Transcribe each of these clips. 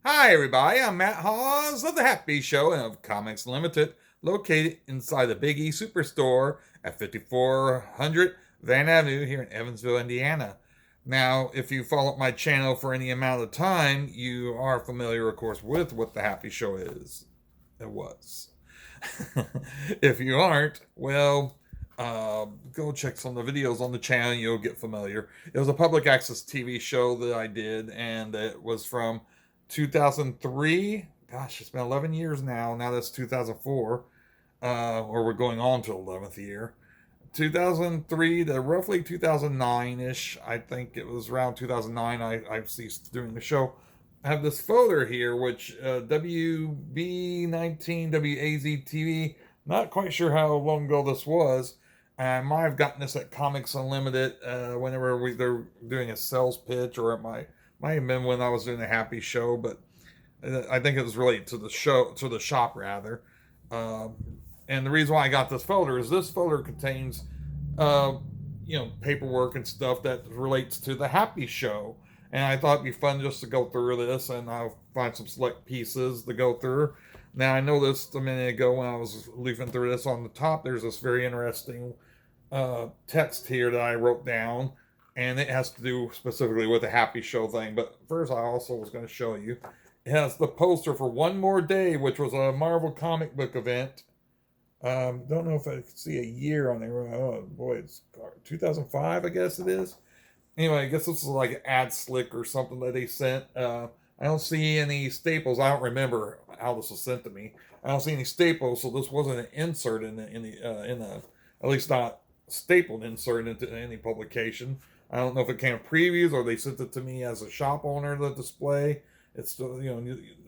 Hi, everybody. I'm MattHawes of the Happy Show and of Comics Limited, located inside the Big E Superstore at 5400 Van Avenue here in Evansville, Indiana. Now, if you followed my channel for any amount of time, you are familiar, of course, with what the Happy Show is. It was. If you aren't, well, go check some of the videos on the channel and you'll get familiar. It was a public access TV show that I did, and it was from 2003. Gosh, it's been 11 years now. Now that's 2004, or we're going on to 11th year. 2003 to roughly 2009 ish. I think it was around 2009 I ceased doing the show. I have this folder here, which WB19 WAZ-TV. Not quite sure how long ago this was. I might have gotten this at Comics Unlimited whenever they're doing a sales pitch, or it might have been when I was doing a Happy Show, but I think it was related to the show, to the shop rather. Um, and the reason why I got this folder is this folder contains, uh, paperwork and stuff that relates to the Happy Show. And I thought it'd be fun just to go through this, and I'll find some select pieces to go through. Now I noticed a minute ago when I was leafing through this, on the top there's this very interesting text here that I wrote down, and it has to do specifically with the Happy Show thing. But first, I also was going to show you. It has the poster for One More Day, which was a Marvel comic book event. Don't know if I can see a year on there. Oh boy, it's 2005, I guess it is. Anyway, I guess this is like an ad slick or something that they sent. I don't see any staples. I don't remember how this was sent to me. I don't see any staples, so this wasn't an insert in the at least not stapled insert into any publication. I don't know if it came in previews or they sent it to me as a shop owner to display. It's still,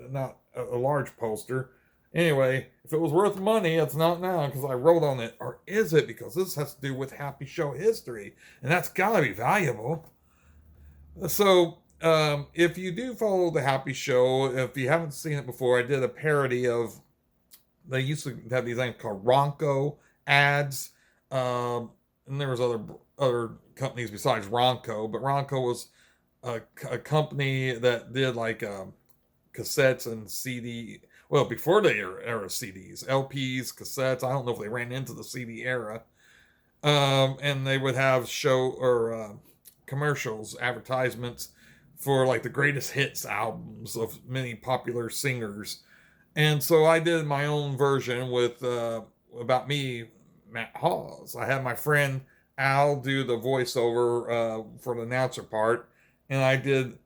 not a large poster. Anyway, if it was worth money, it's not now because I wrote on it. Or is it? Because this has to do with Happy Show history, and that's got to be valuable. So, if you do follow the Happy Show, if you haven't seen it before, I did a parody of. They used to have these things called Ronco ads, and there was other companies besides Ronco, but Ronco was a company that did like cassettes and CD. Well, before the era CDs, LPs, cassettes. I don't know if they ran into the CD era. And they would have show or commercials, advertisements for like the greatest hits albums of many popular singers. And so I did my own version with about me, MattHawes. I had my friend Al do the voiceover for the announcer part, and I did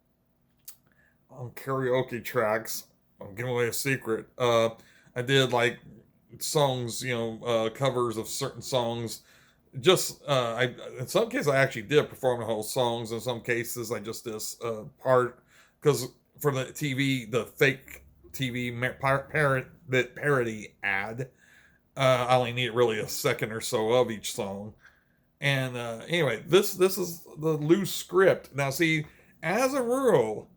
on karaoke tracks. I'm giving away a secret. I did like songs, covers of certain songs. Just I in some cases I actually did perform the whole songs. In some cases I just did part, because for the TV, the fake TV parody ad, I only need really a second or so of each song. And anyway, this is the loose script. Now, see, as a rule,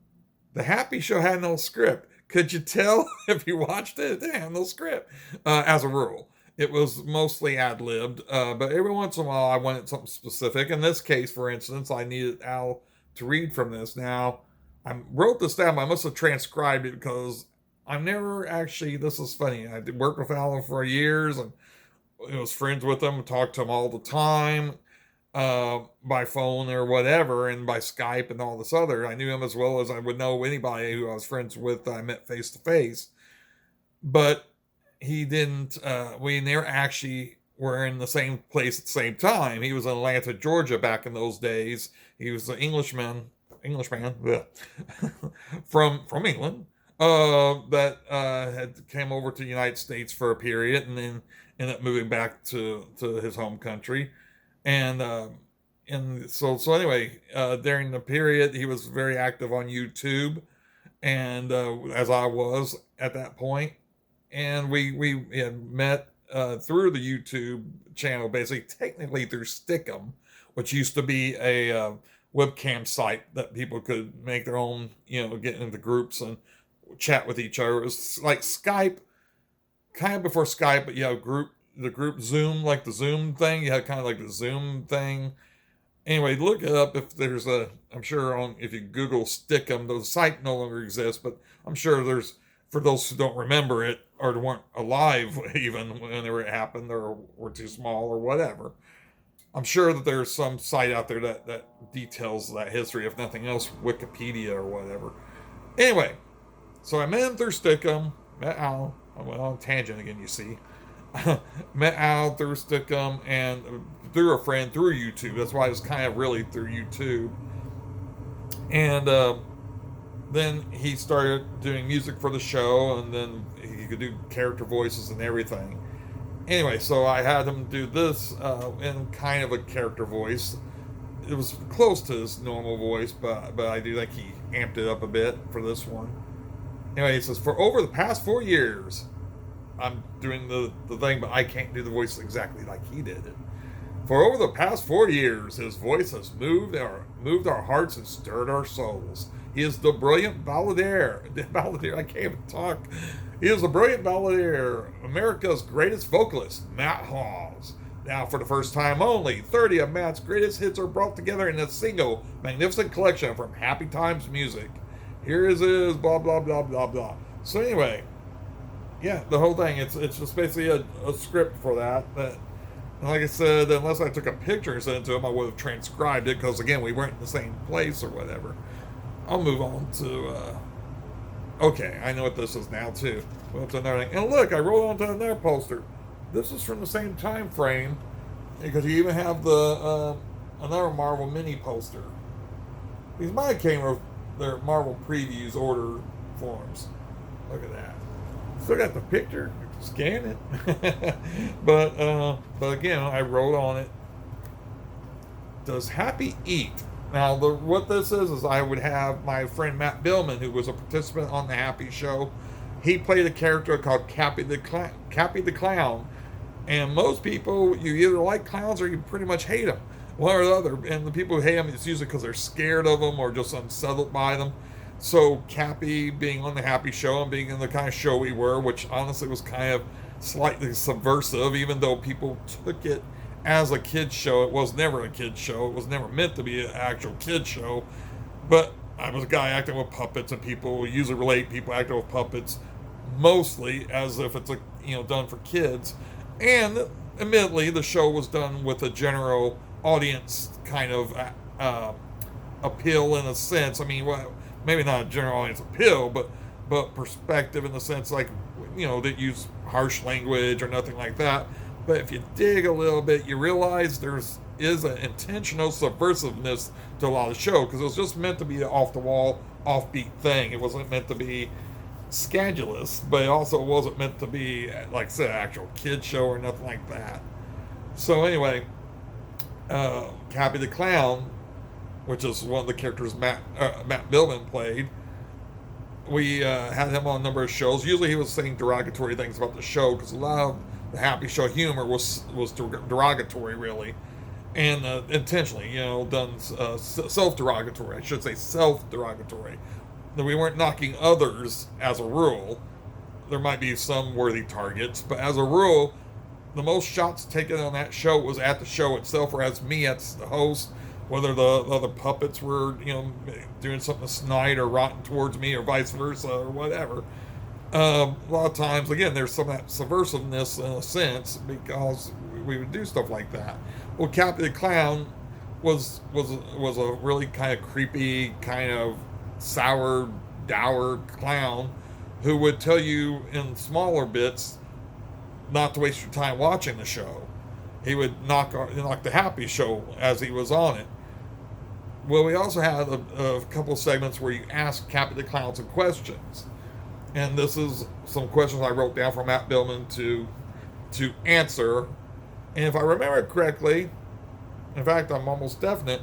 the Happy Show had no script. Could you tell if you watched it? It didn't have no script, as a rule. It was mostly ad libbed, but every once in a while I wanted something specific. In this case, for instance, I needed Al to read from this. Now, I wrote this down, but I must have transcribed it because I've never actually. This is funny. I did work with Alan for years, and I was friends with him, talked to him all the time, by phone or whatever, and by Skype and all this other. I knew him as well as I would know anybody who I was friends with that I met face to face. But he didn't. We never actually were in the same place at the same time. He was in Atlanta, Georgia, back in those days. He was an Englishman, from England, that had came over to the United States for a period, and then ended up moving back to his home country. And so anyway, during the period, he was very active on YouTube, and as I was at that point, and we had met through the YouTube channel, basically technically through Stickum, which used to be a webcam site that people could make their own, get into groups and chat with each other. It was like Skype, kind of before Skype, but the group Zoom, like the Zoom thing. You had kind of like the Zoom thing, Anyway, look it up if there's a. I'm sure on if you Google Stickum, the site no longer exists, but I'm sure there's for those who don't remember it or weren't alive even whenever it happened or were too small or whatever. I'm sure that there's some site out there that details that history, if nothing else, Wikipedia or whatever. Anyway, so I met him through Stickum, met Al. I went on a tangent again, you see. Met Al through Stickum and through a friend through YouTube. That's why it was kind of really through YouTube. And then he started doing music for the show, and then he could do character voices and everything. Anyway, so I had him do this in kind of a character voice. It was close to his normal voice, but I do think he amped it up a bit for this one. Anyway, he says, for over the past 4 years, I'm doing the thing, but I can't do the voice exactly like he did it. For over the past 4 years, his voice has moved our hearts and stirred our souls. He is the brilliant balladeer. Balladeer, I can't even talk. He is the brilliant balladeer, America's greatest vocalist, MattHawes. Now, for the first time only, 30 of Matt's greatest hits are brought together in a single, magnificent collection from Happy Times Music. Here is his blah, blah, blah, blah, blah. So anyway, yeah, the whole thing, it's just basically a script for that. Like I said, unless I took a picture and sent it to him, I would have transcribed it because, again, we weren't in the same place or whatever. I'll move on to, okay, I know what this is now, too. Well, to another thing. And look, I rolled onto another poster. This is from the same time frame because you even have the another Marvel mini poster. These might came with their Marvel previews order forms. Look at that. Still got the picture. Scan it. But again, I wrote on it. Does Happy eat? Now, what this is I would have my friend Matt Billman, who was a participant on the Happy Show. He played a character called Cappy the Clown. And most people, you either like clowns or you pretty much hate them. One or the other. And the people who hate them, it's usually because they're scared of them or just unsettled by them. So Cappy being on the Happy Show and being in the kind of show we were, which honestly was kind of slightly subversive, even though people took it as a kid's show. It was never a kid's show. It was never meant to be an actual kid's show. But I was a guy acting with puppets, and people usually relate people acting with puppets mostly as if it's done for kids. And admittedly, the show was done with a general audience kind of appeal in a sense. I mean, well, maybe not a general audience appeal, but perspective in the sense like that use harsh language or nothing like that. But if you dig a little bit, you realize is an intentional subversiveness to a lot of the show because it was just meant to be an off the wall, offbeat thing. It wasn't meant to be scandalous, but it also wasn't meant to be, like I said, an actual kid show or nothing like that. So anyway, Cappy the Clown, which is one of the characters Matt Billman played, we had him on a number of shows. Usually he was saying derogatory things about the show because a lot of the Happy Show humor was derogatory, really, and intentionally, done self-derogatory. I should say self-derogatory. That we weren't knocking others as a rule. There might be some worthy targets, but as a rule, the most shots taken on that show was at the show itself, or as me as the host. Whether the other puppets were, doing something snide or rotten towards me, or vice versa, or whatever. A lot of times, again, there's some of that subversiveness in a sense because we would do stuff like that. Well, Cappy the Clown was a really kind of creepy, kind of sour, dour clown who would tell you in smaller bits not to waste your time watching the show. He would knock the Happy Show as he was on it. Well, we also had a couple of segments where you ask Cappy the Clown some questions. And this is some questions I wrote down for Matt Billman to answer. And if I remember correctly, in fact, I'm almost definite,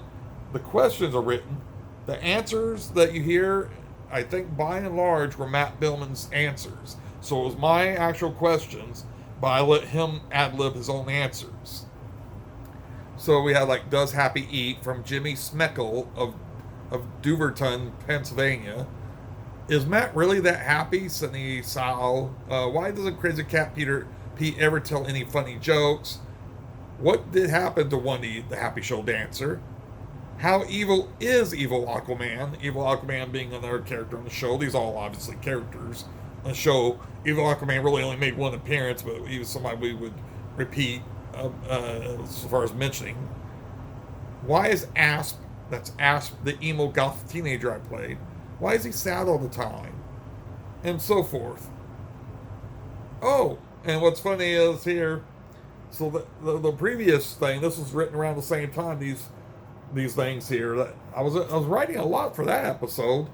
the questions are written. The answers that you hear, I think by and large, were Matt Billman's answers. So it was my actual questions, but I let him ad-lib his own answers. So we had like, does Happy eat, from Jimmy Smeckle of Duverton, Pennsylvania. Is Matt really that happy? Sunny Sal. Why doesn't Crazy Cat Pete ever tell any funny jokes? What did happen to Wendy, the Happy Show dancer? How evil is Evil Aquaman? Evil Aquaman being another character on the show. These are all obviously characters on the show. Evil Aquaman really only made one appearance, but he was somebody we would repeat as far as mentioning. Why is Asp, that's Asp, the emo goth teenager I played, why is he sad all the time? And so forth. Oh, and what's funny is here, so the previous thing, this was written around the same time, these things here, that I was writing a lot for that episode,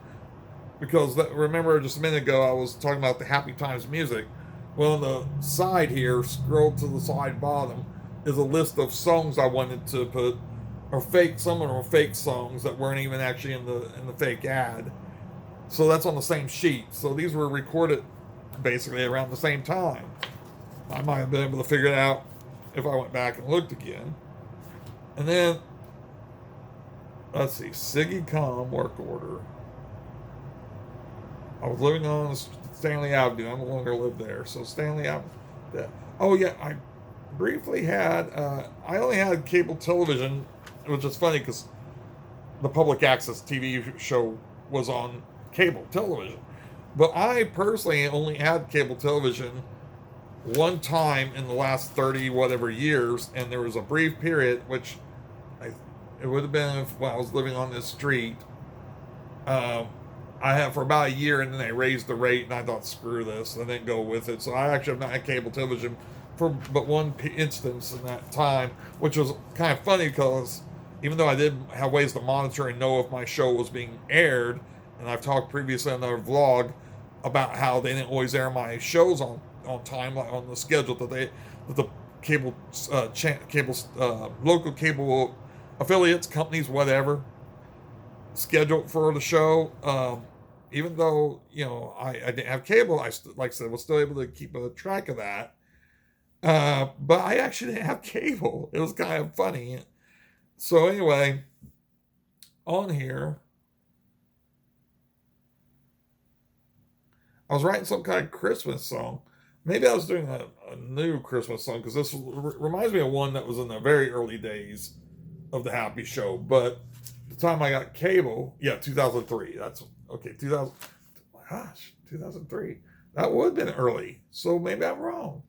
because remember just a minute ago I was talking about the Happy Times music. Well, on the side here, scroll to the side bottom, is a list of songs I wanted to put, or fake. Some of them were fake songs that weren't even actually in the fake ad. So that's on the same sheet. So these were recorded basically around the same time. I might have been able to figure it out if I went back and looked again. And then let's see, Siggy Com work order. I was living on Stanley Avenue. I no longer live there. So Stanley Avenue. Oh yeah, I briefly had. I only had cable television, which is funny because the public access TV show was on cable television. But I personally only had cable television one time in the last 30 whatever years, and there was a brief period, which it would have been when I was living on this street. I had for about a year, and then they raised the rate, and I thought, screw this, and didn't go with it. So I actually have not had cable television for but one instance in that time, which was kind of funny because even though I did have ways to monitor and know if my show was being aired, and I've talked previously on our vlog about how they didn't always air my shows on time, like on the schedule that the cable local cable affiliates, companies, whatever, scheduled for the show. Even though I didn't have cable, like I said, was still able to keep a track of that. But I actually didn't have cable. It was kind of funny. So anyway, on here, I was writing some kind of Christmas song. Maybe I was doing a new Christmas song because this reminds me of one that was in the very early days of the Happy Show. But the time I got cable, 2003. That's okay. 2003. That would have been early. So maybe I'm wrong.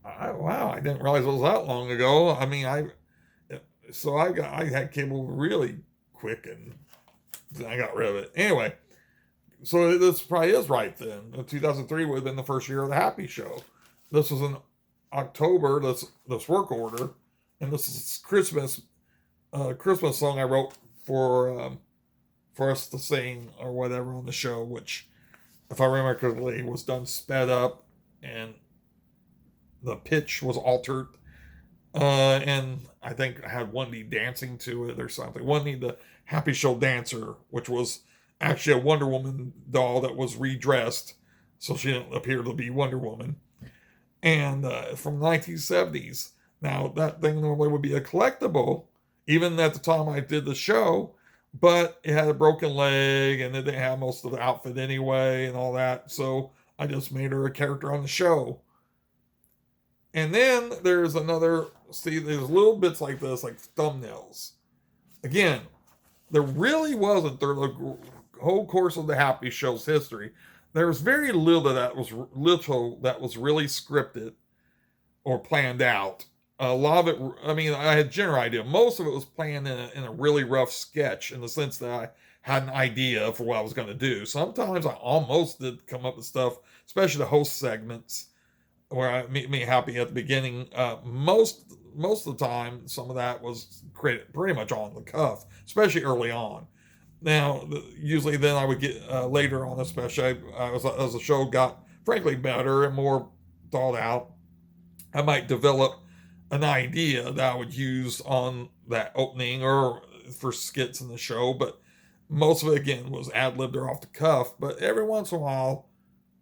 Wow, I didn't realize it was that long ago. I mean, I had cable really quick, and then I got rid of it. Anyway, so this probably is right then. 2003 would have been the first year of the Happy Show. This was in October. This work order, and this is Christmas song I wrote for us to sing or whatever on the show, which, if I remember correctly, was done sped up and the pitch was altered. And I think I had Wendy dancing to it or something. Wendy, the Happy Show dancer, which was actually a Wonder Woman doll that was redressed, so she didn't appear to be Wonder Woman. And from the 1970s. Now, that thing normally would be a collectible, even at the time I did the show, but it had a broken leg, and it didn't have most of the outfit anyway, and all that. So I just made her a character on the show. And then there's there's little bits like this, like thumbnails. Again, there really wasn't, through the whole course of the Happy Show's history, there was very little that was really scripted or planned out. A lot of it, I mean, I had a general idea. Most of it was planned in a really rough sketch, in the sense that I had an idea for what I was going to do. Sometimes I almost did come up with stuff, especially the host segments, where I me happy at the beginning. Most of the time, some of that was created pretty much on the cuff, especially early on. Now, usually then I would get later on, especially as the show got frankly better and more thought out, I might develop an idea that I would use on that opening or for skits in the show. But most of it, again, was ad-libbed or off the cuff. But every once in a while,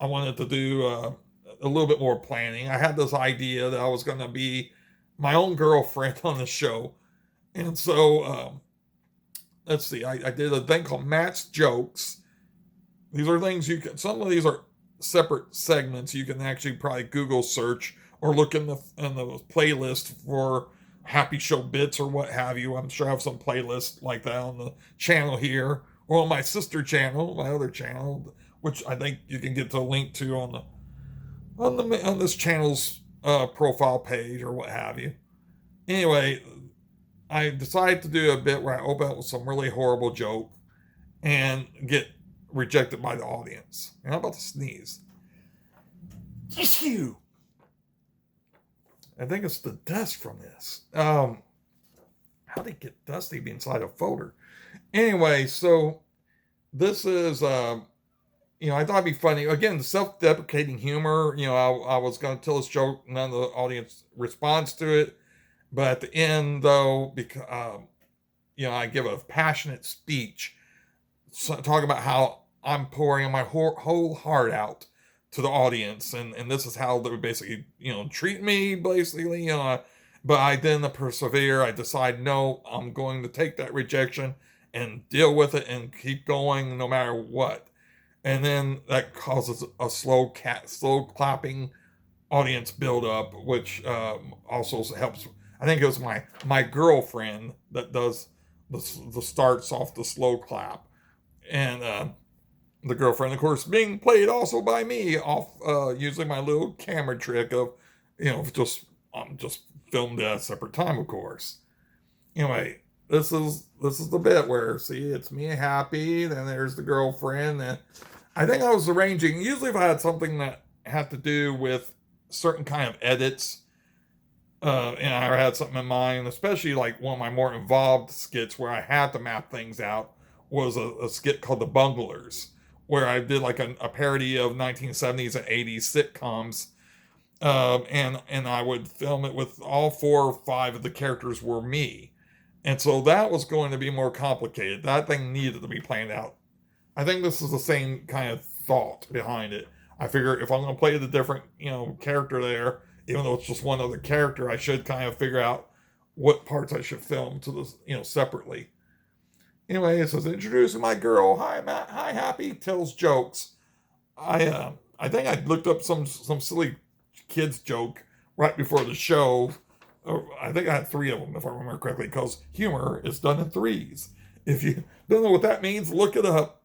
I wanted to do a little bit more planning. I had this idea that I was going to be my own girlfriend on the show. And so, let's see, I did a thing called Matt's Jokes. These are things some of these are separate segments. You can actually probably Google search or look in the playlist for happy show bits or what have you. I'm sure I have some playlists like that on the channel here or on my sister channel, my other channel, which I think you can get to a link to on this channel's profile page or what have you. Anyway, I decided to do a bit where I open up with some really horrible joke and get rejected by the audience. And I'm about to sneeze. Yes, you. I think it's the dust from this. How did it get dusty inside a folder? Anyway, so this is, I thought it'd be funny. Again, the self-deprecating humor. I was going to tell this joke, none of the audience responds to it. But at the end, though, because I give a passionate speech, talking about how I'm pouring my whole heart out to the audience, and this is how they would basically, treat me, basically, but I didn't persevere. I decide, no, I'm going to take that rejection and deal with it and keep going no matter what. And then that causes a slow clapping audience build up, which also helps. I think it was my girlfriend that does the starts off the slow clap, and the girlfriend, of course, being played also by me off using my little camera trick of, just filmed at a separate time, of course. Anyway, this is the bit where, see, it's me happy, then there's the girlfriend, and I think I was arranging, usually if I had something that had to do with certain kind of edits, and I had something in mind, especially like one of my more involved skits where I had to map things out, was a skit called The Bunglers, where I did like a parody of 1970s and 80s sitcoms, and I would film it with all 4 or 5 of the characters were me. And so that was going to be more complicated. That thing needed to be planned out. I think this is the same kind of thought behind it. I figure if I'm going to play the different, character there, even though it's just one other character, I should kind of figure out what parts I should film to this, separately. Anyway, it says, introducing my girl. Hi, Matt. Hi, Happy. Tells jokes. I think I looked up some silly kids joke right before the show. I think I had 3 of them, if I remember correctly, because humor is done in 3s. If you don't know what that means, look it up,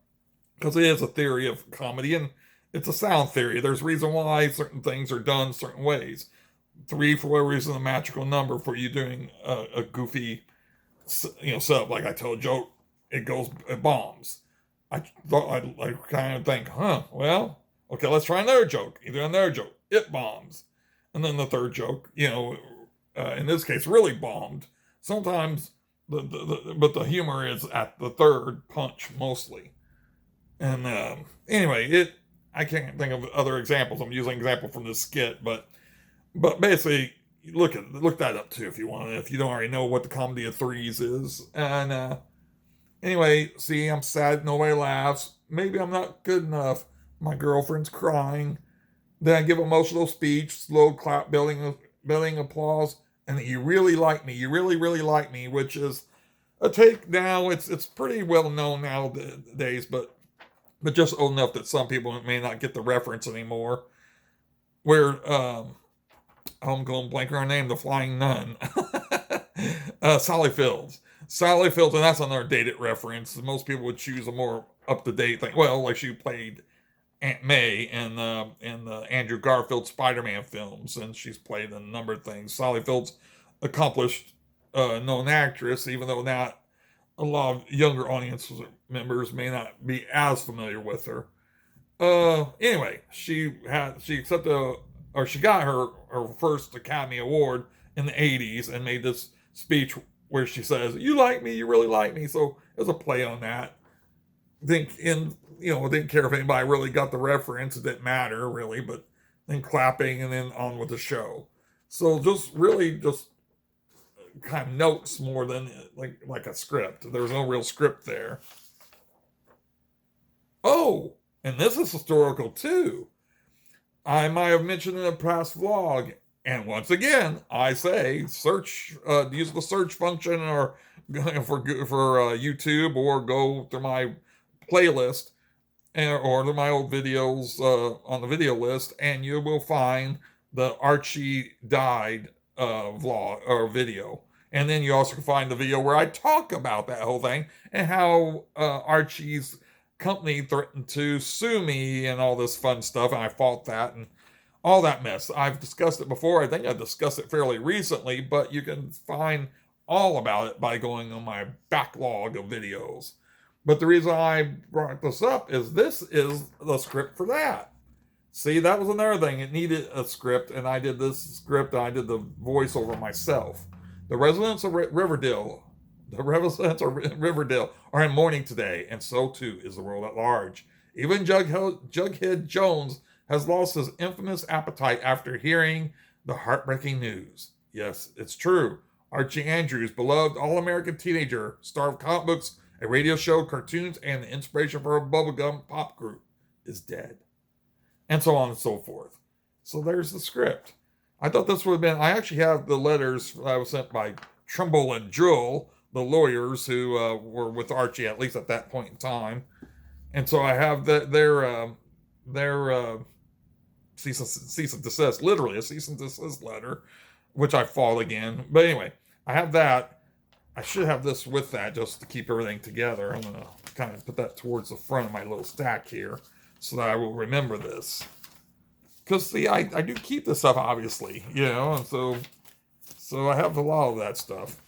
because it is a theory of comedy, and it's a sound theory. There's a reason why certain things are done certain ways. 3, for whatever reason, a magical number for you doing a goofy, setup. Like I told a joke, it bombs. I thought I kind of think, well, okay, let's try another joke. You do another joke, it bombs. And then the third joke, in this case, really bombed. Sometimes, but the humor is at the third punch mostly. And anyway, I can't think of other examples. I'm using an example from this skit, but basically, look that up too if you want. If you don't already know what the comedy of 3s is. And anyway, see, I'm sad. Nobody laughs. Maybe I'm not good enough. My girlfriend's crying. Then I give emotional speech, slow clap, building applause, and you really like me. You really, really like me, which is a take now. It's pretty well known nowadays, but just old enough that some people may not get the reference anymore. Where I'm going blank on her name, the Flying Nun, Sally Fields. Sally Fields, and that's another dated reference. Most people would choose a more up-to-date thing. Well, like she played Aunt May in the Andrew Garfield Spider-Man films, and she's played in a number of things. Sally Fields, accomplished, known actress, even though not a lot of younger audience members may not be as familiar with her. Anyway, she got her first Academy Award in the 80s and made this speech where she says, "You like me, you really like me." So it was a play on that. Didn't care if anybody really got the reference. It didn't matter really, but then clapping and then on with the show. So just kind of notes more than like a script. There's no real script there. Oh, and this is historical too. I might have mentioned in a past vlog, and once again, I say use the search function or for YouTube, or go through my playlist or to my old videos on the video list, and you will find the Archie Died vlog or video. And then you also can find the video where I talk about that whole thing and how Archie's company threatened to sue me and all this fun stuff, and I fought that and all that mess. I've discussed it before. I think I discussed it fairly recently, but you can find all about it by going on my backlog of videos. But the reason I brought this up is this is the script for that. See, that was another thing. It needed a script, and I did this script, and I did the voiceover myself. The residents of Riverdale are in mourning today, and so too is the world at large. Even Jughead Jones has lost his infamous appetite after hearing the heartbreaking news. Yes, it's true. Archie Andrews, beloved all-American teenager, star of comic books, a radio show, cartoons, and the inspiration for a bubblegum pop group, is dead. And so on and so forth. So there's the script. I thought this would have been... I actually have the letters that was sent by Trumbull and Jewell, the lawyers who were with Archie, at least at that point in time. And so I have their cease and desist, literally a cease and desist letter, which I fought again. But anyway, I have that. I should have this with that just to keep everything together. I'm going to kind of put that towards the front of my little stack here so that I will remember this. Because, see, I do keep this stuff, obviously, and so I have a lot of that stuff.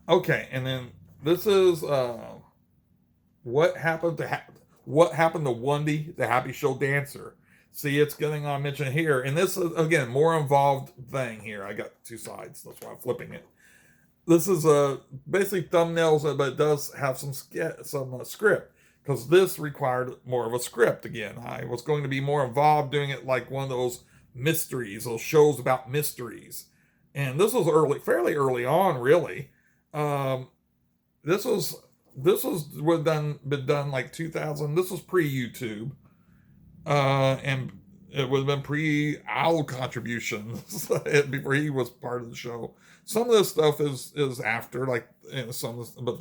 Okay, and then this is what happened to Wendy, the Happy Show dancer. See, it's getting on mentioned here. And this is, again, more involved thing here. I got two sides. That's why I'm flipping it. This is basically thumbnails, but it does have some script. Because this required more of a script again. I was going to be more involved doing it like one of those mysteries, those shows about mysteries. And this was fairly early on, really. This would have been done like 2000. This was pre-YouTube. And it would have been pre-Owl contributions before he was part of the show. Some of this stuff is after, like some of this, but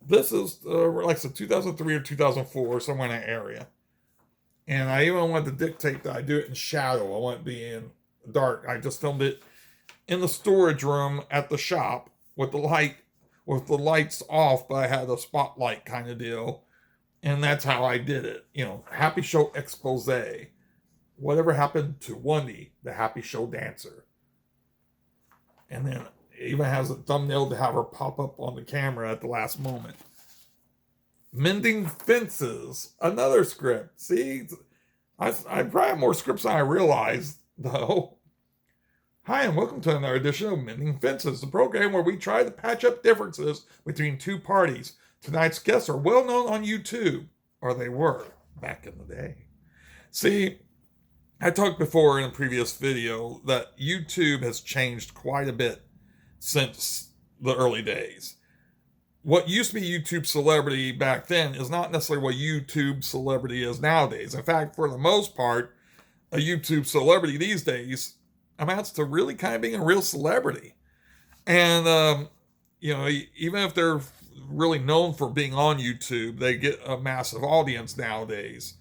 this is like I said, 2003 or 2004, somewhere in that area. And I even wanted to dictate that I do it in shadow. I want it to be in dark. I just filmed it in the storage room at the shop with the lights off, but I had a spotlight kind of deal. And that's how I did it. Happy Show expose. Whatever happened to Wendy, the Happy Show dancer? And then it even has a thumbnail to have her pop up on the camera at the last moment. Mending Fences, another script. See, I probably have more scripts than I realized, though. Hi, and welcome to another edition of Mending Fences, the program where we try to patch up differences between two parties. Tonight's guests are well known on YouTube, or they were back in the day. See, I talked before in a previous video that YouTube has changed quite a bit since the early days. What used to be YouTube celebrity back then is not necessarily what YouTube celebrity is nowadays. In fact, for the most part, a YouTube celebrity these days amounts to really kind of being a real celebrity. And, even if they're really known for being on YouTube, they get a massive audience nowadays.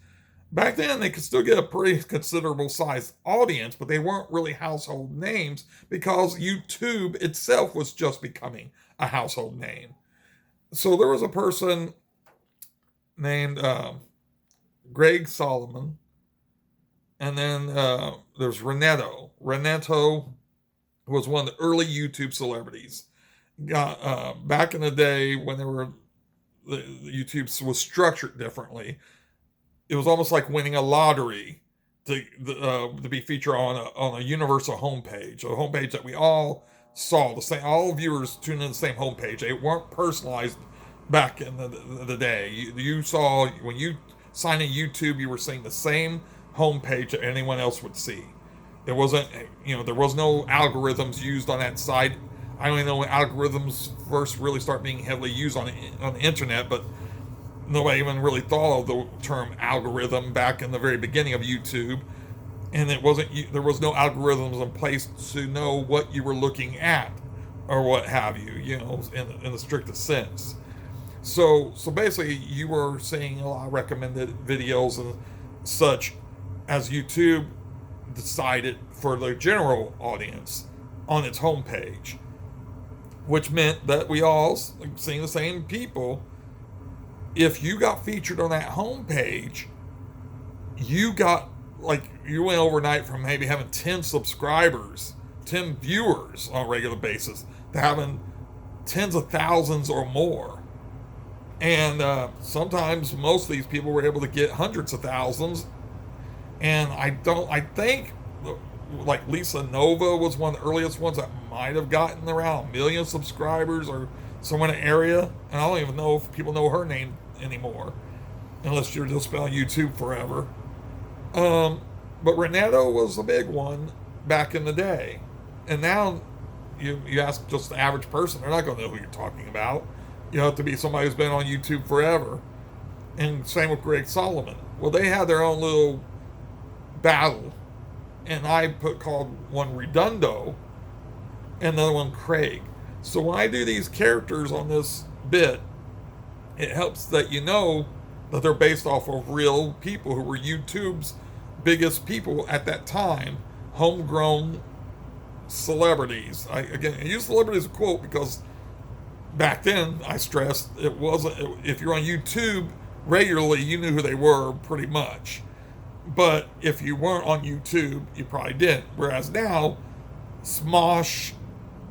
Back then, they could still get a pretty considerable sized audience, but they weren't really household names because YouTube itself was just becoming a household name. So there was a person named Greg Solomon, and then there's Renato. Renato was one of the early YouTube celebrities. Back in the day when YouTube was structured differently, it was almost like winning a lottery to be featured on a universal homepage, a homepage that we all saw the same. All viewers tuned in the same homepage. They weren't personalized back in the day. You saw when you signed in YouTube, you were seeing the same homepage that anyone else would see. It wasn't, there was no algorithms used on that site. I don't even know when algorithms first really start being heavily used on the internet, but nobody even really thought of the term algorithm back in the very beginning of YouTube. And there was no algorithms in place to know what you were looking at or what have you, in the strictest sense. So basically you were seeing a lot of recommended videos and such as YouTube decided for the general audience on its homepage, which meant that we all seeing the same people. If you got featured on that homepage, you got, like, you went overnight from maybe having 10 subscribers, 10 viewers on a regular basis, to having tens of thousands or more. And sometimes most of these people were able to get hundreds of thousands. And I think like Lisa Nova was one of the earliest ones that might have gotten around 1 million subscribers or somewhere in the area. And I don't even know if people know her name anymore, unless you're just been on YouTube forever. But Renato was a big one back in the day. And now you ask just the average person, they're not going to know who you're talking about. You have to be somebody who's been on YouTube forever. And same with Greg Solomon. Well, they had their own little battle. And I called one Redundo and the other one Craig. So when I do these characters on this bit, it helps that you know that they're based off of real people who were YouTube's biggest people at that time, homegrown celebrities. I use celebrities as a quote because back then, I stressed, it wasn't, if you're on YouTube regularly, you knew who they were pretty much. But if you weren't on YouTube, you probably didn't. Whereas now, Smosh,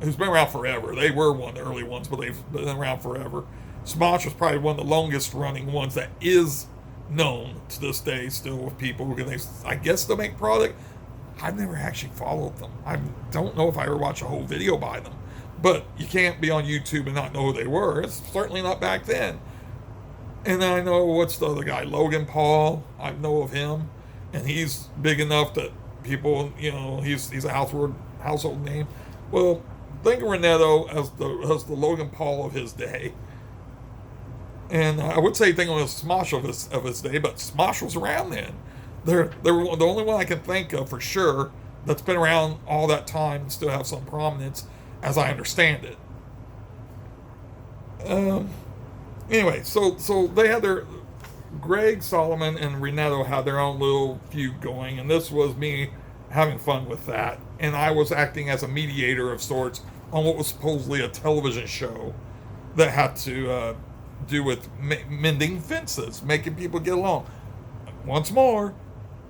who's been around forever, they were one of the early ones, but they've been around forever. Smosh was probably one of the longest running ones that is known to this day still with people who can, I guess, they make product. I've never actually followed them. I don't know if I ever watched a whole video by them. But you can't be on YouTube and not know who they were. It's certainly not back then. And then I know, what's the other guy? Logan Paul. I know of him. And he's big enough that people, he's a household name. Well, think of Renato as the Logan Paul of his day. And I would say think of him as Smosh of his day, but Smosh was around then. They're the only one I can think of for sure that's been around all that time and still have some prominence, as I understand it. Anyway, so they had their, Greg Solomon and Renato had their own little feud going, and this was me having fun with that. And I was acting as a mediator of sorts on what was supposedly a television show that had to do with mending fences, making people get along. Once more,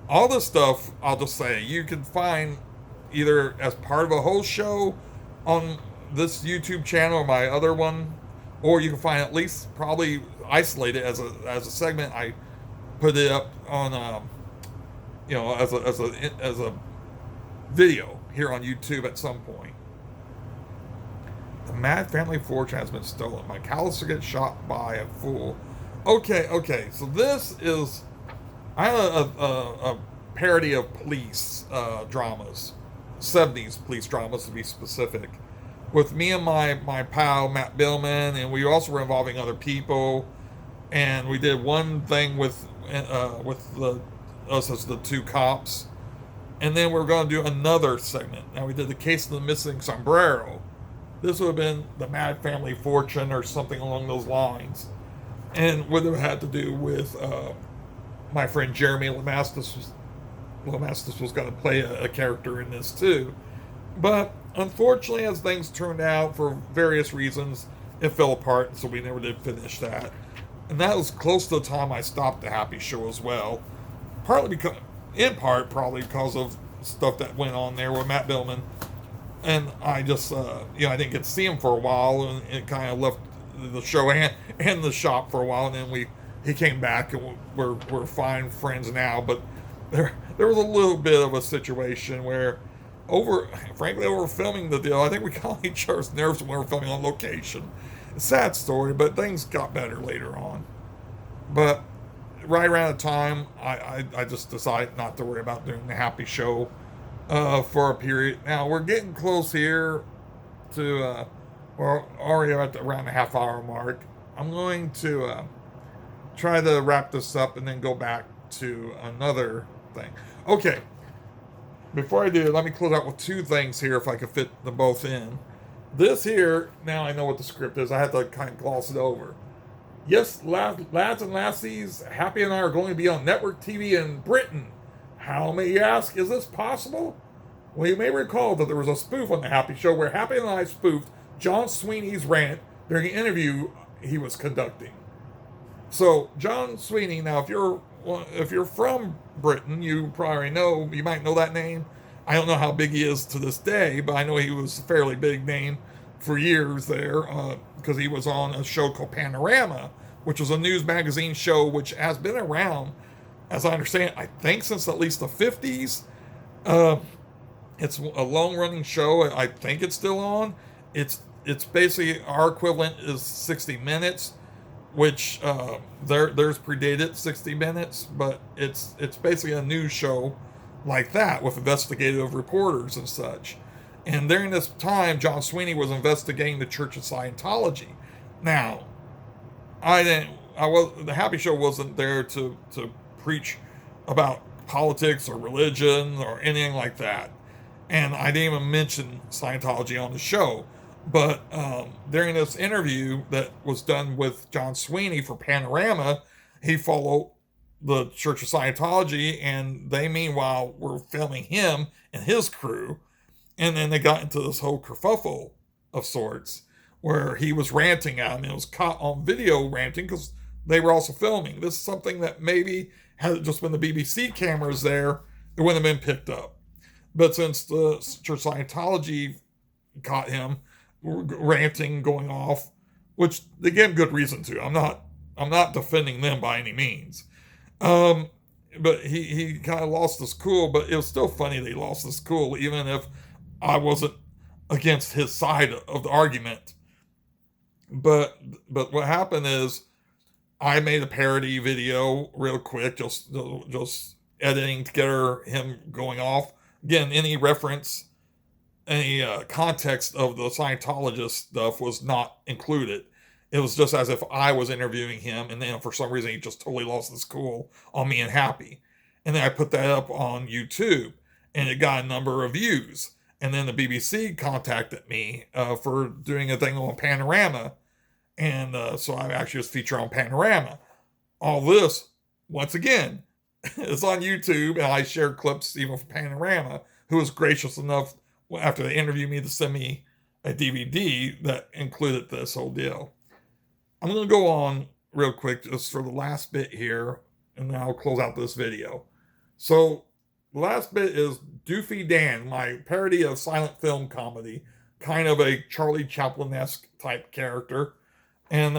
all this stuff, I'll just say, you can find either as part of a whole show on this YouTube channel or my other one, or you can find at least probably isolate it as a segment. I put it up on as a video here on YouTube at some point. The Mad Family fortune has been stolen. McAllister gets shot by a fool. Okay. So this is, I have a parody of police dramas, 70s police dramas to be specific, with me and my pal Matt Billman, and we also were involving other people, and we did one thing with us as the two cops, and then we're going to do another segment. Now we did the case of the missing sombrero. This would have been the Mad Family Fortune or something along those lines, and would have had to do with my friend Jeremy Lamastus. Lamastus was going to play a character in this too, but unfortunately, as things turned out for various reasons, it fell apart, so we never did finish that. And that was close to the time I stopped the Happy Show as well, in part probably because of stuff that went on there with Matt Billman. And I just, I didn't get to see him for a while, and it kind of left the show and the shop for a while, and then he came back, and we're fine friends now. But there was a little bit of a situation where, over filming the deal, I think we got on each other's nerves when we were filming on location. Sad story, but things got better later on. But right around the time, I just decided not to worry about doing the Happy Show for a period. Now we're getting close here to we're already at around the half-hour mark. I'm going to try to wrap this up and then go back to another thing. Okay. Before I do, let me close out with two things here if I could fit them both in. This here, now I know what the script is. I had to kind of gloss it over. Yes, lads and lassies, Happy and I are going to be on network TV in Britain. How, may you ask, is this possible? Well, you may recall that there was a spoof on the Happy Show where Happy and I spoofed John Sweeney's rant during an interview he was conducting. So John Sweeney, now if you're from Britain, you probably know, you might know that name. I don't know how big he is to this day, but I know he was a fairly big name for years there because he was on a show called Panorama, which was a news magazine show which has been around, as I understand, I think since at least the 50s. Uh, it's a long running show. I think it's still on. It's basically our equivalent is 60 Minutes, which theirs predated 60 Minutes, but it's basically a news show like that with investigative reporters and such. And during this time, John Sweeney was investigating the Church of Scientology. Now, the Happy Show wasn't there to preach about politics or religion or anything like that. And I didn't even mention Scientology on the show. But during this interview that was done with John Sweeney for Panorama, he followed the Church of Scientology, and they meanwhile were filming him and his crew. And then they got into this whole kerfuffle of sorts where he was ranting at him. It was caught on video ranting because they were also filming. This is something that maybe had it just been the BBC cameras there, it wouldn't have been picked up. But since the Church of Scientology caught him ranting, going off, which they gave good reason to. I'm not defending them by any means. But he kind of lost his cool, but it was still funny that he lost his cool, even if I wasn't against his side of the argument. But what happened is I made a parody video real quick, just editing together him going off. Again, any reference, any context of the Scientologist stuff was not included. It was just as if I was interviewing him, and then for some reason he just totally lost his cool on me and Happy. And then I put that up on YouTube, and it got a number of views. And then the BBC contacted me for doing a thing on Panorama, and so I actually was featured on Panorama. All this, once again, is on YouTube, and I share clips even from Panorama, who was gracious enough after they interviewed me to send me a DVD that included this whole deal. I'm going to go on real quick just for the last bit here, and then I'll close out this video. So the last bit is Doofy Dan, my parody of silent film comedy, kind of a Charlie Chaplin-esque type character. And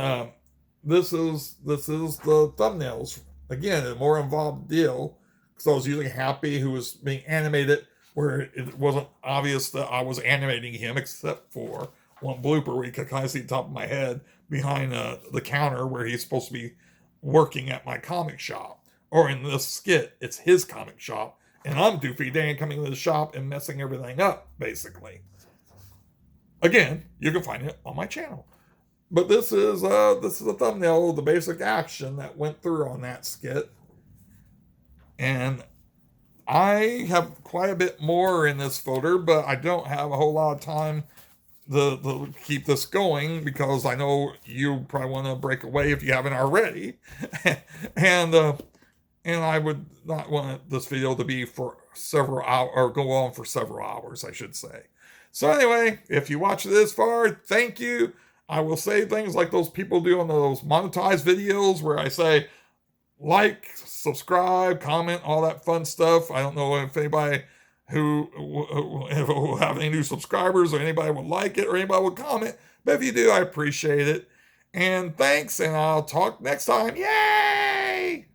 this is the thumbnails. Again, a more involved deal, because I was using Happy, who was being animated, where it wasn't obvious that I was animating him, except for one blooper where you could kind of see the top of my head behind the counter where he's supposed to be working at my comic shop. Or in this skit, it's his comic shop, and I'm Doofy Dan coming to the shop and messing everything up, basically. Again, you can find it on my channel. But this is a thumbnail of the basic action that went through on that skit. And I have quite a bit more in this folder, but I don't have a whole lot of time to keep this going, because I know you probably want to break away if you haven't already. and I would not want this video to be for several hours, or go on for several hours, I should say. So anyway, if you watched this far, thank you. I will say things like those people do on those monetized videos where I say, like, subscribe, comment, all that fun stuff. I don't know if anybody who will have any new subscribers, or anybody would like it, or anybody would comment. But if you do, I appreciate it. And thanks, and I'll talk next time. Yay!